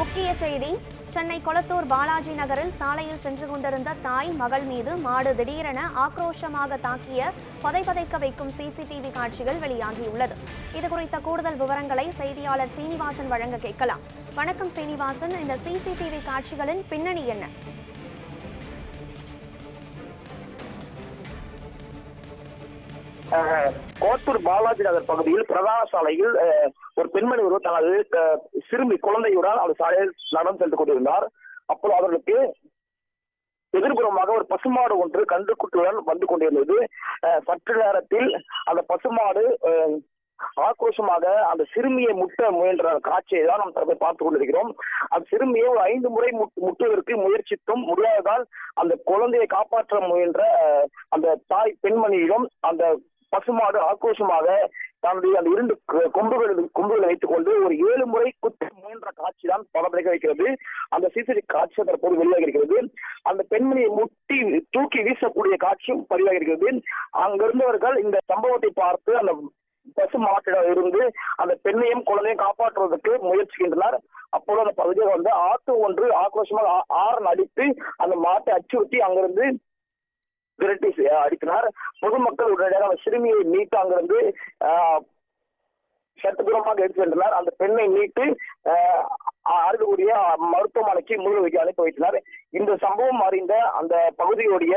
முக்கிய செய்தி. சென்னை கொளத்தூர் பாலாஜி நகரில் சாலையில் சென்று கொண்டிருந்த தாய் மகள் மீது மாடு திடீரென ஆக்ரோஷமாக தாக்கிய பதைபதைக்க வைக்கும் சிசிடிவி காட்சிகள் வெளியாகியுள்ளது. இதுகுறித்த கூடுதல் விவரங்களை செய்தியாளர் சீனிவாசன் வழங்க கேட்கலாம். வணக்கம் சீனிவாசன், இந்த சிசிடிவி காட்சிகளின் பின்னணி என்ன? கோத்தூர் பாலாஜி நகர் பகுதியில் பிரதான சாலையில் ஒரு பெண்மணி ஒருவர் தனது சிறுமி குழந்தையுடன் அவர் சாலையில் நடந்து சென்று கொண்டிருந்தார். அப்போது அவர்களுக்கு எதிர்புறமாக ஒரு பசுமாடு ஒன்று கன்றுக்குட்டியுடன் வந்து கொண்டிருந்தது. சற்று நேரத்தில் அந்த பசுமாடு ஆக்ரோஷமாக அந்த சிறுமியை முட்ட முயன்ற காட்சியை தான் நாம் தற்போது பார்த்துக் கொண்டிருக்கிறோம். அந்த சிறுமியை ஒரு 5 முறை முட்டுவதற்கு முயற்சித்தும் முடியாததால் அந்த குழந்தையை காப்பாற்ற முயன்ற அந்த தாய் பெண்மணியிடம் அந்த பசுமாடு ஆக்ரோஷமாக தனது அந்த 2 கொம்புகளை வைத்துக் கொண்டு ஒரு 7 முறை குத்த முயன்ற காட்சி தான் படப்பிடிக்க வைக்கிறது. அந்த சிசிடிவி காட்சி தற்போது வெளியாகி இருக்கிறது. அந்த பெண்மணியை முட்டி தூக்கி வீசக்கூடிய காட்சியும் பதிவாகி இருக்கிறது. அங்கிருந்தவர்கள் இந்த சம்பவத்தை பார்த்து அந்த பசு மாட்டிடம் இருந்து அந்த பெண்ணையும் குழந்தையும் காப்பாற்றுவதற்கு முயற்சிக்கின்றனர். அப்போது அந்த பகுதியில் வந்து ஆட்டோ ஒன்று ஆக்ரோஷமாக ஆரன் அடித்து அந்த மாட்டை அச்சுறுத்தி அங்கிருந்து விரட்டி அடித்தனர். பொதுமக்கள் உடனடியாக அந்த சிறுமியை மீட்டு அங்கிருந்து சற்று தூரமாக எடுத்து சென்றனர். அந்த பெண்ணை மீட்டு அருகக்கூடிய மருத்துவமனைக்கு முதலுதவிக்கு அனுப்பி வைத்தனர். இந்த சம்பவம் அறிந்த அந்த பகுதியுடைய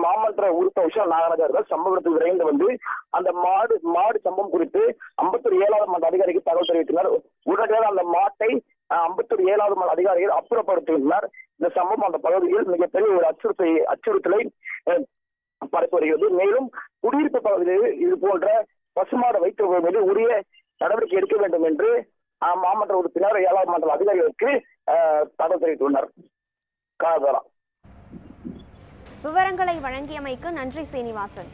மாமன்ற உறுப்பினர் நாகராஜ் அவர்கள் சம்பவத்துக்கு விரைந்து வந்து அந்த மாடு சம்பவம் குறித்து 57வது மன்ற அதிகாரிக்கு தகவல் தெரிவித்தனர். உடனடியாக அந்த மாட்டை 57வது மன்ற அதிகாரிகள் அப்புறப்படுத்தினர். இந்த சம்பவம் அந்த பகுதியில் மிகப்பெரிய ஒரு அச்சுறுத்தலை பரப்பி வருகிறது. மேலும் குடியிருப்பு பகுதியில் இது போன்ற பசுமாடு வைத்து மீது உரிய நடவடிக்கை எடுக்க வேண்டும் என்று மாமன்ற உறுப்பினர் 7வது மன்ற அதிகாரிகளுக்கு தகவல் தெரிவித்துள்ளனர். விவரங்களை வழங்கியமைக்கு நன்றி சீனிவாசன்.